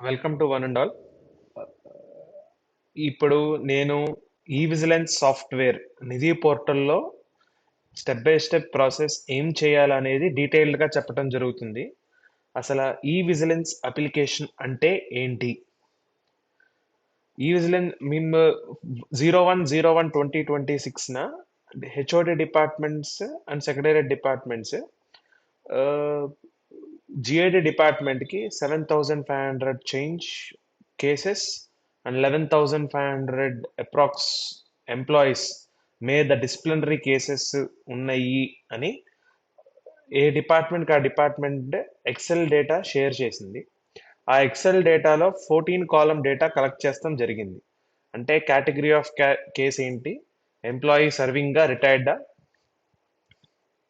Welcome to one and all. ఇప్పుడు నేను ఈ విజిలెన్స్ సాఫ్ట్వేర్ నిధి పోర్టల్లో స్టెప్ బై స్టెప్ ప్రాసెస్ ఏం చేయాలనేది డీటెయిల్డ్గా చెప్పడం జరుగుతుంది. అసలు ఈ విజిలెన్స్ అప్లికేషన్ అంటే ఏంటి? ఈ విజిలెన్స్ మేము 01/01/2026న HOD departments and secretariat departments GID డిపార్ట్మెంట్కి 7,500 change cases and 11,500 approx employees మీద డిసిప్లినరీ కేసెస్ ఉన్నాయి అని ఏ డిపార్ట్మెంట్కి ఆ డిపార్ట్మెంట్ ఎక్సెల్ డేటా షేర్ చేసింది. ఆ ఎక్సెల్ డేటాలో 14 కాలం డేటా కలెక్ట్ చేస్తాం జరిగింది. అంటే కేటగిరీ ఆఫ్ కేస్ ఏంటి, ఎంప్లాయీ సర్వింగ్గా రిటైర్డా,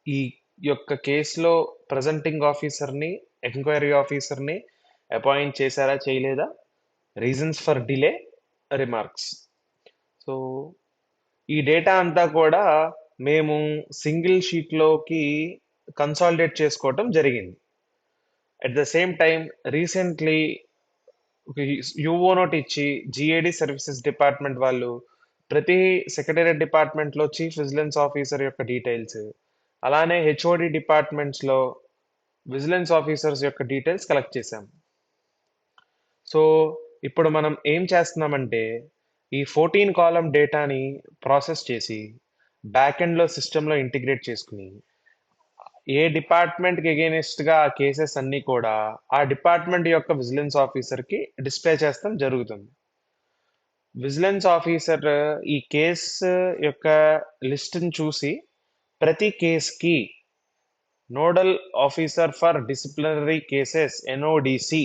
ఈ యొక్క కేసులో ప్రజెంటింగ్ ఆఫీసర్ని ఎంక్వైరీ ఆఫీసర్ని అపాయింట్ చేశారా చేయలేదా, reasons for delay, remarks. So ఈ డేటా అంతా కూడా మేము సింగిల్ షీట్లోకి కన్సాలిడేట్ చేసుకోవటం జరిగింది. At the same time recently UO note ఇచ్చి జిఏడి సర్వీసెస్ డిపార్ట్మెంట్ వాళ్ళు ప్రతి సెక్రటేరియట్ డిపార్ట్మెంట్లో చీఫ్ విజిలెన్స్ ఆఫీసర్ యొక్క డీటెయిల్స్, అలానే హెచ్ఓడి డిపార్ట్మెంట్స్లో విజిలెన్స్ ఆఫీసర్స్ యొక్క డీటెయిల్స్ కలెక్ట్ చేశాం. సో ఇప్పుడు మనం ఏం చేస్తున్నామంటే ఈ 14 కాలం డేటాని ప్రాసెస్ చేసి బ్యాక్ ఎండ్లో సిస్టంలో ఇంటిగ్రేట్ చేసుకుని ఏ డిపార్ట్మెంట్కి ఎగెనిస్ట్గా ఆ కేసెస్ అన్నీ కూడా ఆ డిపార్ట్మెంట్ యొక్క విజిలెన్స్ ఆఫీసర్కి డిస్ప్లే చేస్తాం జరుగుతుంది. విజిలెన్స్ ఆఫీసర్ ఈ కేసు యొక్క లిస్ట్ని చూసి ప్రతి కేస్కి nodal officer for disciplinary cases NODC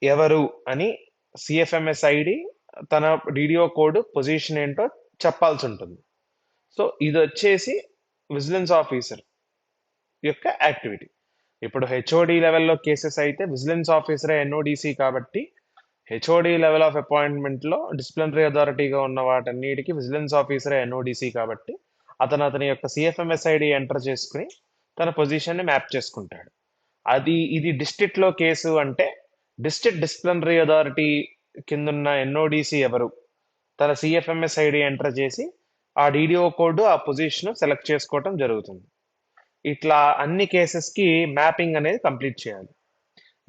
ఎవరు అని సిఎఫ్ఎంఎస్ ఐడి, తన డీడీఓ కోడ్, పొజిషన్ ఏంటో చెప్పాల్సి ఉంటుంది. సో ఇది వచ్చేసి విజిలెన్స్ ఆఫీసర్ యొక్క యాక్టివిటీ. ఇప్పుడు హెచ్ఓడి లెవెల్లో కేసెస్ అయితే విజిలెన్స్ ఆఫీసరే ఎన్ఓడిసి కాబట్టి హెచ్ఓడి లెవెల్ ఆఫ్ అపాయింట్మెంట్లో డిసిప్లినరీ అథారిటీగా ఉన్న వాటన్నిటికీ విజిలెన్స్ ఆఫీసరే ఎన్ఓడిసి కాబట్టి అతని యొక్క సిఎఫ్ఎంఎస్ ఐడి ఎంటర్ చేసుకుని తన పొజిషన్ని మ్యాప్ చేసుకుంటాడు. ఇది డిస్ట్రిక్ట్లో కేసు అంటే డిస్ట్రిక్ట్ డిసిప్లినరీ అథారిటీ కిందున్న ఎన్ఓడిసి ఎవరు, తన సిఎఫ్ఎంఎస్ ఐడి ఎంటర్ చేసి ఆ డీడీఓ కోడ్, ఆ పొజిషన్ సెలెక్ట్ చేసుకోవటం జరుగుతుంది. ఇట్లా అన్ని కేసెస్కి మ్యాపింగ్ అనేది కంప్లీట్ చేయాలి.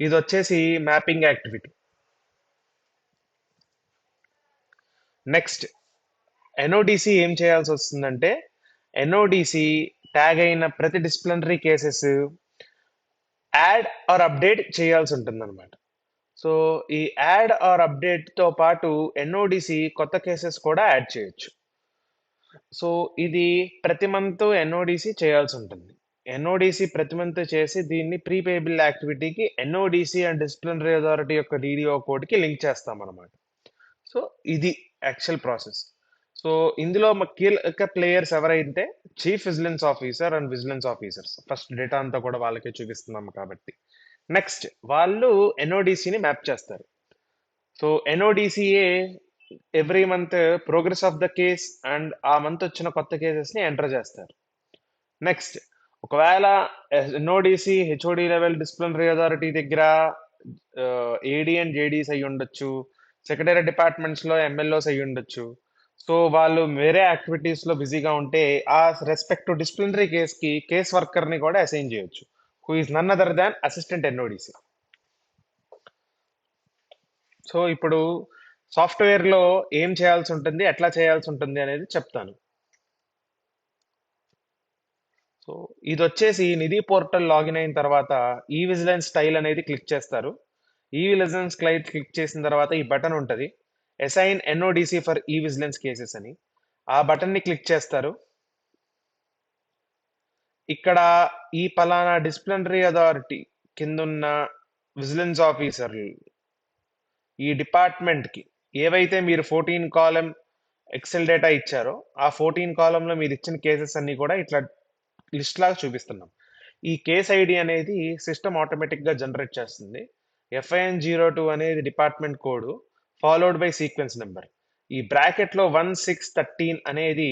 ఇది వచ్చేసి మ్యాపింగ్ యాక్టివిటీ. నెక్స్ట్ ఎన్ఓడిసి ఏం చేయాల్సి వస్తుందంటే ఎన్ఓడిసి ట్యాగ్ అయిన ప్రతి disciplinary cases add or update చేయాల్సి ఉంటుంది అనమాట. సో ఈ యాడ్ ఆర్ అప్డేట్తో పాటు ఎన్ఓడిసి కొత్త కేసెస్ కూడా యాడ్ చేయొచ్చు. సో ఇది ప్రతి మంత్ ఎన్ఓడిసి చేయాల్సి ఉంటుంది. ఎన్ఓడిసి ప్రతి మంత్ చేసి దీన్ని ప్రీపేబుల్ యాక్టివిటీకి ఎన్ఓడిసి అండ్ డిసిప్లినరీ అథారిటీ యొక్క డీడీఓ కోడ్కి లింక్ చేస్తాం అనమాట. సో ఇది యాక్చువల్ ప్రాసెస్. సో ఇందులో మా కీలక ప్లేయర్స్ ఎవరైతే chief vigilance officer and vigilance officers, first data అంతా కూడా వాళ్ళకే చూపిస్తున్నాం కాబట్టి నెక్స్ట్ వాళ్ళు ఎన్ఓడిసిని మ్యాప్ చేస్తారు. సో ఎన్ఓడిసిఏ every month progress of the case and ఆ మంత్ వచ్చిన కొత్త కేసెస్ని ఎంటర్ చేస్తారు. నెక్స్ట్ ఒకవేళ NODC HOD level disciplinary authority దగ్గర ఏడి అండ్ జేడీస్ అయి ఉండొచ్చు, సెక్రటరీ డిపార్ట్మెంట్స్లో ఎమ్మెల్యేస్ అయి ఉండొచ్చు. సో వాళ్ళు వేరే యాక్టివిటీస్లో బిజీగా ఉంటే ఆ రెస్పెక్ట్ డిసిప్లినరీ కేస్కి కేస్ వర్కర్ని కూడా అసైన్ చేయొచ్చు, who is none other than assistant NODC. So ఇప్పుడు సాఫ్ట్వేర్లో ఏం చేయాల్సి ఉంటుంది, ఎట్లా చేయాల్సి ఉంటుంది అనేది చెప్తాను. సో ఇది వచ్చేసి నిధి పోర్టల్ లాగిన్ అయిన తర్వాత ఈ విజిలెన్స్ స్టైల్ అనేది క్లిక్ చేస్తారు. ఈ విజిలెన్స్ క్లిక్ చేసిన తర్వాత ఈ బటన్ ఉంటుంది, అసైన్ ఎన్ఓడిసి ఫర్ ఈ విజిలెన్స్ కేసెస్ అని. ఆ బటన్ని క్లిక్ చేస్తారు. ఇక్కడ ఈ పలానా డిసిప్లినరీ అథారిటీ కిందున్న విజిలెన్స్ ఆఫీసర్లు ఈ డిపార్ట్మెంట్కి ఏవైతే మీరు 14 కాలం ఎక్సెల్ డేటా ఇచ్చారో ఆ 14 కాలంలో మీరు ఇచ్చిన కేసెస్ అన్ని కూడా ఇట్లా లిస్ట్ లాగా చూపిస్తున్నాం. ఈ కేస్ ఐడి అనేది సిస్టమ్ ఆటోమేటిక్గా జనరేట్ చేస్తుంది. FIN02 అనేది department code followed by sequence number. ఈ బ్రాకెట్లో 1613 అనేది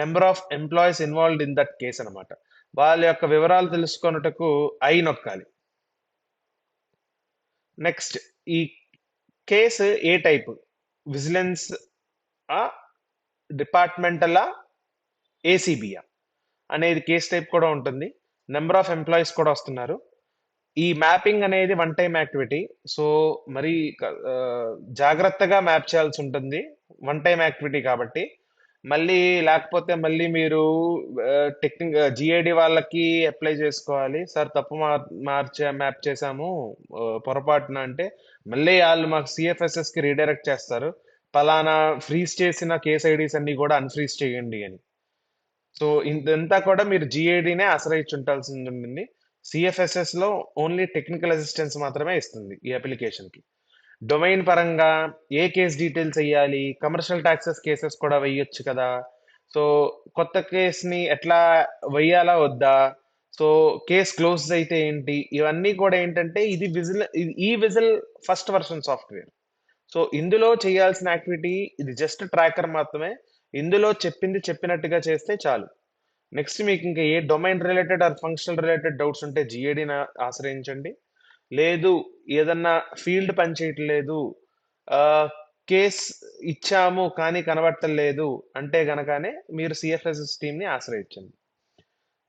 number of employees involved in that case అనమాట. వాళ్ళ యొక్క వివరాలు తెలుసుకొనుటకు ఐ నొక్కాలి. నెక్స్ట్ ఈ కేసు ఏ టైప్, విజిలెన్స్ ఆ డిపార్ట్మెంటలా ఏసీబీయా అనేది కేస్ టైప్ కూడా ఉంటుంది. నెంబర్ ఆఫ్ ఎంప్లాయీస్ కూడా వస్తున్నారు. ఈ మ్యాపింగ్ అనేది వన్ టైం యాక్టివిటీ. సో మరి ఆ, జాగ్రత్తగా మ్యాప్ చేయాల్సి ఉంటుంది, వన్ టైం యాక్టివిటీ కాబట్టి. మళ్ళీ లేకపోతే మళ్ళీ మీరు టెక్నిక్ జిఐడి వాళ్ళకి అప్లై చేసుకోవాలి, సార్ తప్పు మ్యాప్ చేసాము పొరపాటున అంటే. మళ్ళీ వాళ్ళు మాకు సిఎఫ్ఎస్ఎస్ కి రీడైరెక్ట్ చేస్తారు, పలానా ఫ్రీజ్ చేసిన కేస్ ఐడీస్ అన్ని కూడా అన్ఫ్రీజ్ చేయండి అని. సో ఇదంతా కూడా మీరు జిఐడినే ఆశ్రయించుంటాల్సి ఉంటుంది. సిఎఫ్ఎస్ఎస్ లో ఓన్లీ టెక్నికల్ అసిస్టెన్స్ మాత్రమే ఇస్తుంది ఈ అప్లికేషన్ కి. డొమైన్ పరంగా ఏ కేస్ డీటెయిల్స్ వేయాలి, కమర్షియల్ ట్యాక్సెస్ కేసెస్ కూడా వేయొచ్చు కదా. సో కొత్త కేసుని ఎట్లా వేయాలా వద్దా, సో కేస్ క్లోజ్ అయితే ఏంటి, ఇవన్నీ కూడా ఏంటంటే ఇది ఈ whistle first version software. So ఇందులో చేయాల్సిన యాక్టివిటీ ఇది జస్ట్ ట్రాకర్ మాత్రమే. ఇందులో చెప్పింది చెప్పినట్టుగా చేస్తే చాలు. నెక్స్ట్ మీకు ఇంకా ఏ domain related or functional related doubts ఉంటే జిఏడిని ఆశ్రయించండి. లేదు ఏదన్నా ఫీల్డ్ పని చేయట్లేదు, ఆ, కేస్ ఇచ్చాము కానీ కనబట్టలేదు అంటే గనకనే మీరు సిఎఫ్ఎస్ఎస్ టీమ్ ని ఆశ్రయించండి.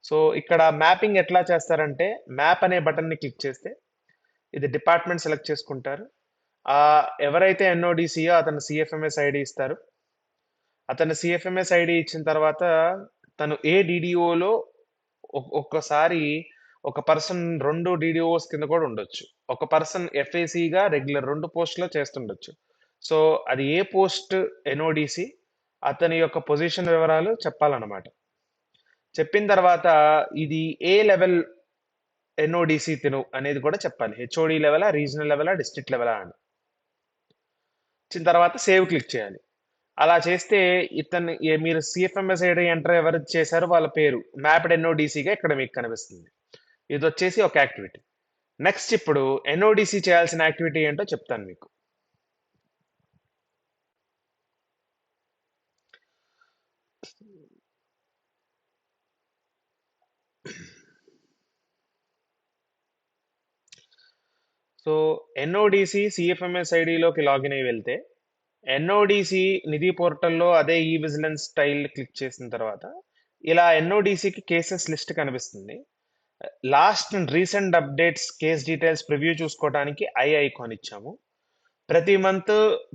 సో ఇక్కడ మ్యాపింగ్ ఎట్లా చేస్తారంటే, మ్యాప్ అనే బటన్ ని క్లిక్ చేస్తే ఇది డిపార్ట్మెంట్ సెలెక్ట్ చేసుకుంటారు. ఆ ఎవరైతే ఎన్ఓడిసియో అతను సిఎఫ్ఎంఎస్ ఐడి ఇస్తారు. అతను సిఎఫ్ఎంఎస్ ఐడి ఇచ్చిన తర్వాత తను ఏ డిడిఓలో ఒక్కసారి ఒక పర్సన్ రెండు డిడిఓస్ కింద కూడా ఉండొచ్చు. ఒక పర్సన్ ఎఫ్ఏసిగా రెగ్యులర్ రెండు పోస్టులో చేస్తుండొచ్చు. సో అది ఏ పోస్ట్ ఎన్ఓడిసి, అతని యొక్క పొజిషన్ వివరాలు చెప్పాలన్నమాట. చెప్పిన తర్వాత ఇది ఏ లెవెల్ ఎన్ఓడిసి తిను అనేది కూడా చెప్పాలి. హెచ్ఓడి లెవెలా, రీజనల్ లెవెలా, డిస్ట్రిక్ట్ లెవెలా అని. ఇచ్చిన తర్వాత సేవ్ క్లిక్ చేయాలి. అలా చేస్తే మీరు సిఎఫ్ఎంఎస్ ఐడి ఎంటర్ ఎవరు చేశారో వాళ్ళ పేరు మ్యాప్డ్ ఎన్ఓడిసిగా ఇక్కడ మీకు కనిపిస్తుంది. ఇది వచ్చేసి ఒక యాక్టివిటీ. నెక్స్ట్ ఇప్పుడు ఎన్ఓడిసి చేయాల్సిన యాక్టివిటీ ఏంటో చెప్తాను మీకు. సో ఎన్ఓడిసి సిఎఫ్ఎంఎస్ ఐడిలోకి లాగిన్ అయి వెళ్తే ఎన్ఓడిసి నిధి పోర్టల్లో అదే ఈ విజిలెన్స్ స్టైల్ క్లిక్ చేసిన తర్వాత ఇలా ఎన్ఓడిసికి కేసెస్ లిస్ట్ కనిపిస్తుంది. Last and recent updates case details preview చూసుకోవడానికి ఐకాన్ ఇచ్చాము. ప్రతి మంత్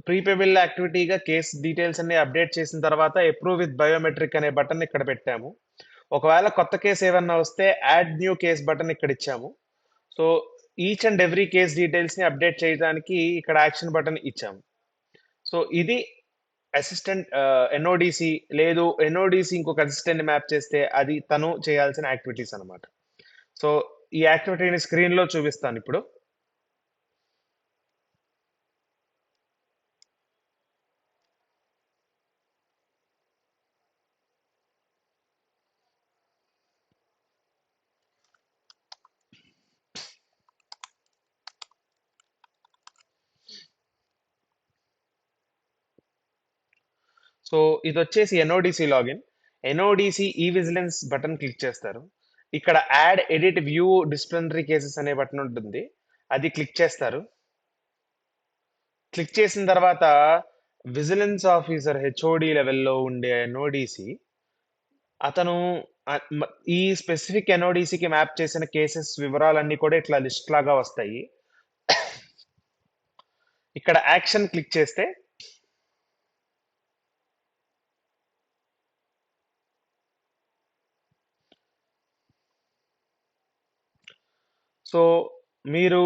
ప్రీపేబుల్ యాక్టివిటీగా కేస్ డీటెయిల్స్ అన్ని అప్డేట్ చేసిన తర్వాత అప్రూవ్ విత్ బయోమెట్రిక్ అనే బటన్ ఇక్కడ పెట్టాము. ఒకవేళ కొత్త కేసు ఏమన్నా వస్తే యాడ్ న్యూ కేస్ బటన్ ఇక్కడ ఇచ్చాము. So each and every case details ని అప్డేట్ చేయడానికి ఇక్కడ యాక్షన్ బటన్ ఇచ్చాము. సో ఇది అసిస్టెంట్ ఎన్ఓడిసి, లేదు ఎన్ఓడిసి ఇంకొక అసిస్టెంట్ మ్యాప్ చేస్తే అది తను చేయాల్సిన యాక్టివిటీస్ అన్నమాట. సో ఈ యాక్టివిటీని స్క్రీన్ లో చూపిస్తాను ఇప్పుడు. సో ఇది వచ్చేసి ఎన్ఓడిసి లాగిన్. ఎన్ఓడిసి ఈ విజిలెన్స్ బటన్ క్లిక్ చేస్తారు. ఇక్కడ add edit view disciplinary cases అనే బటన్ ఉంటుంది, అది క్లిక్ చేస్తారు. క్లిక్ చేసిన తర్వాత విజిలెన్స్ ఆఫీసర్ హెచ్ఓడి లెవెల్లో ఉండే ఎన్ఓడిసి అతను ఈ స్పెసిఫిక్ ఎన్ఓడిసికి మ్యాప్ చేసిన కేసెస్ వివరాలన్నీ కూడా ఇట్లా లిస్ట్ లాగా వస్తాయి. ఇక్కడ యాక్షన్ క్లిక్ చేస్తే సో మీరు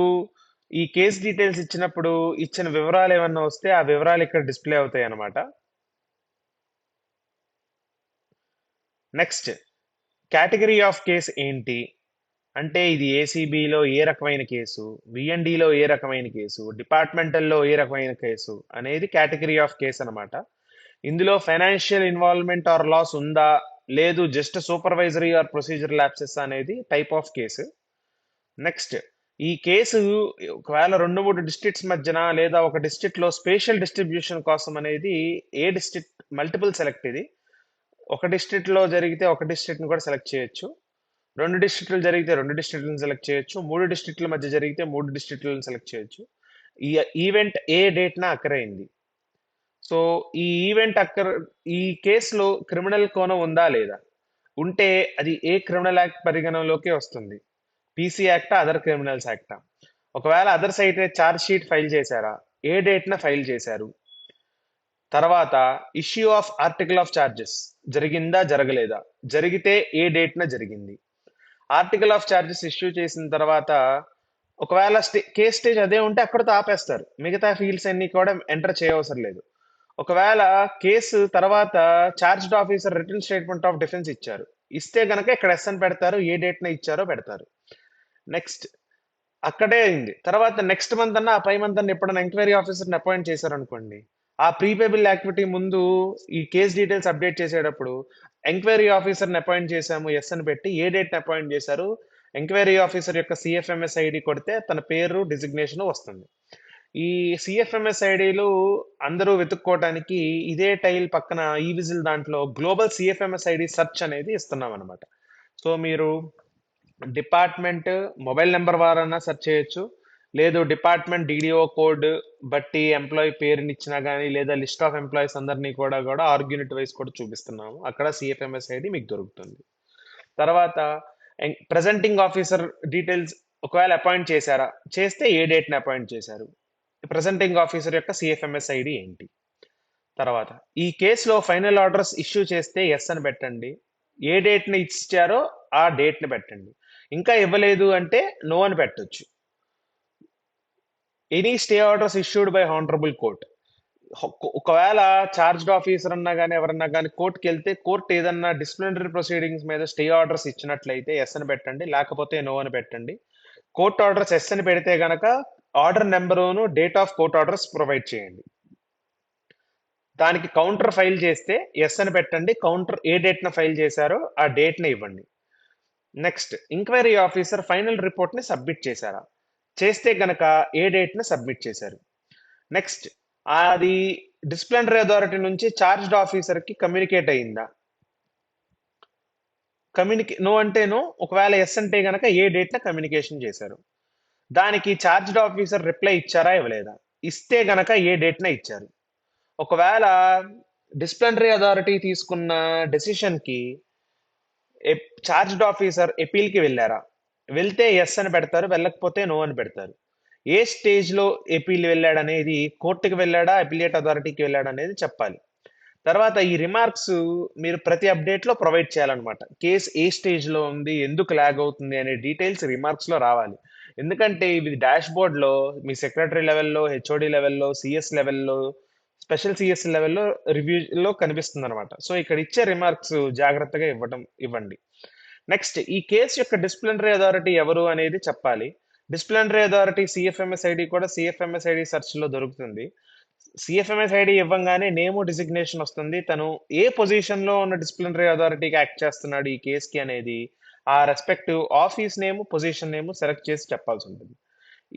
ఈ కేస్ డీటెయిల్స్ ఇచ్చినప్పుడు ఇచ్చిన వివరాలు ఏమన్నా వస్తే ఆ వివరాలు ఇక్కడ డిస్ప్లే అవుతాయి అన్నమాట. నెక్స్ట్ కేటగిరీ ఆఫ్ కేస్ ఏంటి అంటే, ఇది ఏసీబీలో ఏ రకమైన కేసు, విఎన్డిలో ఏ రకమైన కేసు, డిపార్ట్మెంటల్లో ఏ రకమైన కేసు అనేది కేటగిరీ ఆఫ్ కేస్ అన్నమాట. ఇందులో ఫైనాన్షియల్ ఇన్వాల్వ్మెంట్ ఆర్ లాస్ ఉందా, లేదు just supervisory or procedure lapses అనేది టైప్ ఆఫ్ కేసు. నెక్స్ట్ ఈ కేసు ఒకవేళ రెండు మూడు డిస్ట్రిక్ట్స్ మధ్యన లేదా ఒక డిస్ట్రిక్ట్ లో స్పేషల్ డిస్ట్రిబ్యూషన్ కోసం అనేది ఏ డిస్ట్రిక్ట్ మల్టిపుల్ సెలెక్ట్, ఇది ఒక డిస్ట్రిక్ట్ లో జరిగితే ఒక డిస్ట్రిక్ట్ ని కూడా సెలెక్ట్ చేయొచ్చు, రెండు డిస్ట్రిక్టులు జరిగితే రెండు డిస్ట్రిక్టులను సెలెక్ట్ చేయొచ్చు, మూడు డిస్ట్రిక్టుల మధ్య జరిగితే మూడు డిస్ట్రిక్టులను సెలెక్ట్ చేయొచ్చు. ఈ ఈవెంట్ ఏ డేట్న అక్కర్ అయింది. సో ఈ ఈవెంట్ అక్కర్ ఈ కేసులో క్రిమినల్ కోణం ఉందా లేదా? ఉంటే అది ఏ క్రిమినల్ యాక్ట్ పరిగణనలోకి వస్తుంది? పీసీ యాక్టా, అదర్ క్రిమినల్స్ యాక్టా? ఒకవేళ అదర్స్ అయితే ఛార్జ్ షీట్ ఫైల్ చేశారా? ఏ డేట్న ఫైల్ చేశారు? తర్వాత issue of article of charges జరిగిందా జరగలేదా? జరిగితే ఏ డేట్న జరిగింది? ఆర్టికల్ ఆఫ్ చార్జెస్ ఇష్యూ చేసిన తర్వాత ఒకవేళ కేస్ స్టేజ్ అదే ఉంటే అక్కడితో ఆపేస్తారు, మిగతా ఫీల్డ్స్ అన్ని కూడా ఎంటర్ చేయవసరం లేదు. ఒకవేళ కేసు తర్వాత charged officer return statement of defence ఇచ్చారు, ఇస్తే గనక ఇక్కడ ఎస్ఎన్ పెడతారు, ఏ డేట్న ఇచ్చారో పెడతారు. నెక్స్ట్ అక్కడే అయింది. తర్వాత నెక్స్ట్ మంత్ అన్న ఆ పై మంత్ అన్న ఎప్పుడైనా ఎంక్వైరీ ఆఫీసర్ని అపాయింట్ చేశారనుకోండి, ఆ ప్రీపేబుల్ యాక్టివిటీ ముందు ఈ కేస్ డీటెయిల్స్ అప్డేట్ చేసేటప్పుడు ఎంక్వైరీ ఆఫీసర్ని అపాయింట్ చేశాము ఎస్ అని పెట్టి ఏ డేట్ని అపాయింట్ చేశారు, ఎంక్వైరీ ఆఫీసర్ యొక్క సిఎఫ్ఎంఎస్ ఐడి కొడితే తన పేరు డిజిగ్నేషన్ వస్తుంది. ఈ సిఎఫ్ఎంఎస్ ఐడీలు అందరూ వెతుక్కోవడానికి ఇదే టైల్ పక్కన ఈ విజిల్ దాంట్లో గ్లోబల్ సిఎఫ్ఎంఎస్ ఐడి సెర్చ్ అనేది ఇస్తున్నాం అనమాట. సో మీరు డిపార్ట్మెంట్ మొబైల్ నెంబర్ వారన్నా సెర్చ్ చేయొచ్చు, లేదు డిపార్ట్మెంట్ డిడిఓ కోడ్ బట్టి ఎంప్లాయీ పేరుని ఇచ్చినా కానీ, లేదా లిస్ట్ ఆఫ్ ఎంప్లాయీస్ అందరినీ కూడా ఆర్గ్యూనిట్ వైజ్ కూడా చూపిస్తున్నాము, అక్కడ సిఎఫ్ఎంఎస్ ఐడి మీకు దొరుకుతుంది. తర్వాత ప్రెజెంటింగ్ ఆఫీసర్ డీటెయిల్స్ ఒకవేళ అపాయింట్ చేశారా, చేస్తే ఏ డేట్ని అపాయింట్ చేశారు, ప్రెజెంటింగ్ ఆఫీసర్ యొక్క సిఎఫ్ఎంఎస్ ఐడి ఏంటి. తర్వాత ఈ కేసులో ఫైనల్ ఆర్డర్స్ ఇష్యూ చేస్తే ఎస్ అని పెట్టండి, ఏ డేట్ని ఇచ్చారో ఆ డేట్ని పెట్టండి, ఇంకా ఇవ్వలేదు అంటే నో అని పెట్టొచ్చు. Any stay orders issued by honourable court, ఒకవేళ చార్జ్డ్ ఆఫీసర్ అన్నా కానీ ఎవరన్నా కానీ కోర్టుకి వెళ్తే కోర్టు ఏదన్నా డిసిప్లినరీ ప్రొసీడింగ్స్ మీద స్టే ఆర్డర్స్ ఇచ్చినట్లయితే ఎస్ అని పెట్టండి, లేకపోతే నో అని పెట్టండి. కోర్ట్ ఆర్డర్స్ ఎస్ అని పెడితే గనక ఆర్డర్ నెంబరును date of court orders provide చేయండి. దానికి కౌంటర్ ఫైల్ చేస్తే ఎస్ అని పెట్టండి, కౌంటర్ ఏ డేట్న ఫైల్ చేశారో ఆ డేట్ని ఇవ్వండి. నెక్స్ట్ ఎంక్వైరీ ఆఫీసర్ ఫైనల్ రిపోర్ట్ని సబ్మిట్ చేశారా, చేస్తే గనక ఏ డేట్ని సబ్మిట్ చేశారు. నెక్స్ట్ అది డిసిప్లినరీ అథారిటీ నుంచి చార్జ్డ్ ఆఫీసర్కి కమ్యూనికేట్ అయిందా, నో అంటే నో, ఒకవేళ ఎస్ అంటే గనక ఏ డేట్న కమ్యూనికేషన్ చేశారు. దానికి చార్జ్డ్ ఆఫీసర్ రిప్లై ఇచ్చారా ఇవ్వలేదా, ఇస్తే గనక ఏ డేట్న ఇచ్చారు. ఒకవేళ డిసిప్లినరీ అథారిటీ తీసుకున్న డెసిషన్కి చార్జ్డ్ ఆఫీసర్ ఎపీల్కి వెళ్ళారా, వెళ్తే ఎస్ అని పెడతారు, వెళ్ళకపోతే నో అని పెడతారు. ఏ స్టేజ్లో ఎపీల్ వెళ్ళాడు అనేది, కోర్టుకి వెళ్ళాడా అపిలియేట్ అథారిటీకి వెళ్ళాడా అనేది చెప్పాలి. తర్వాత ఈ రిమార్క్స్ మీరు ప్రతి అప్డేట్లో ప్రొవైడ్ చేయాలన్నమాట. కేసు ఏ స్టేజ్లో ఉంది, ఎందుకు ల్యాగ్ అవుతుంది అనే డీటెయిల్స్ రిమార్క్స్లో రావాలి. ఎందుకంటే ఇవి డాష్ బోర్డ్లో మీ సెక్రటరీ లెవెల్లో, హెచ్ఓడి లెవెల్లో, సిఎస్ లెవెల్లో, స్పెషల్ సిఎస్ లెవెల్లో రివ్యూలో కనిపిస్తుంది అనమాట. సో ఇక్కడ ఇచ్చే రిమార్క్స్ జాగ్రత్తగా ఇవ్వండి. నెక్స్ట్ ఈ కేసు యొక్క డిసిప్లినరీ అథారిటీ ఎవరు అనేది చెప్పాలి. డిసిప్లినరీ అథారిటీ సిఎఫ్ఎంఎస్ ఐడి కూడా సిఎఫ్ఎంఎస్ ఐడి సెర్చ్లో దొరుకుతుంది. సిఎఫ్ఎంఎస్ ఐడి ఇవ్వగానే నేము డిసిగ్నేషన్ వస్తుంది, తను ఏ పొజిషన్లో ఉన్న డిసిప్లినరీ అథారిటీకి యాక్ట్ చేస్తున్నాడు ఈ కేసుకి అనేది ఆ రెస్పెక్టివ్ ఆఫీస్ నేము, పొజిషన్ నేము సెలెక్ట్ చేసి చెప్పాల్సి ఉంటుంది.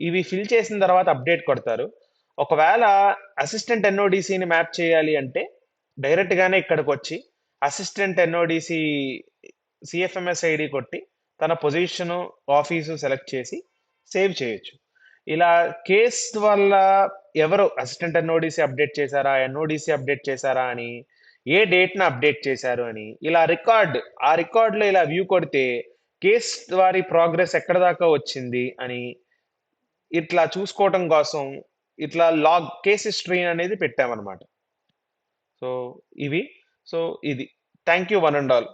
ఇవి ఫిల్ చేసిన తర్వాత అప్డేట్ కొడతారు. ఒకవేళ అసిస్టెంట్ ఎన్ఓడిసిని మ్యాప్ చేయాలి అంటే డైరెక్ట్గానే ఇక్కడికి వచ్చి అసిస్టెంట్ ఎన్ఓడిసి సిఎఫ్ఎంఎస్ ఐడి కొట్టి తన పొజిషను, ఆఫీసు సెలెక్ట్ చేసి సేవ్ చేయొచ్చు. ఇలా కేసు వల్ల ఎవరు అసిస్టెంట్ ఎన్ఓడిసి అప్డేట్ చేశారా, ఎన్ఓడిసి అప్డేట్ చేశారా అని, ఏ డేట్న అప్డేట్ చేశారు అని, ఇలా ఆ రికార్డులో ఇలా వ్యూ కొడితే కేస్ వారి ప్రోగ్రెస్ ఎక్కడ దాకా వచ్చింది అని ఇట్లా చూసుకోవటం కోసం ఇట్లా కేస్ హిస్టరీ అనేది పెట్టామన్నమాట. సో ఇవి సో ఇది thank you one and all.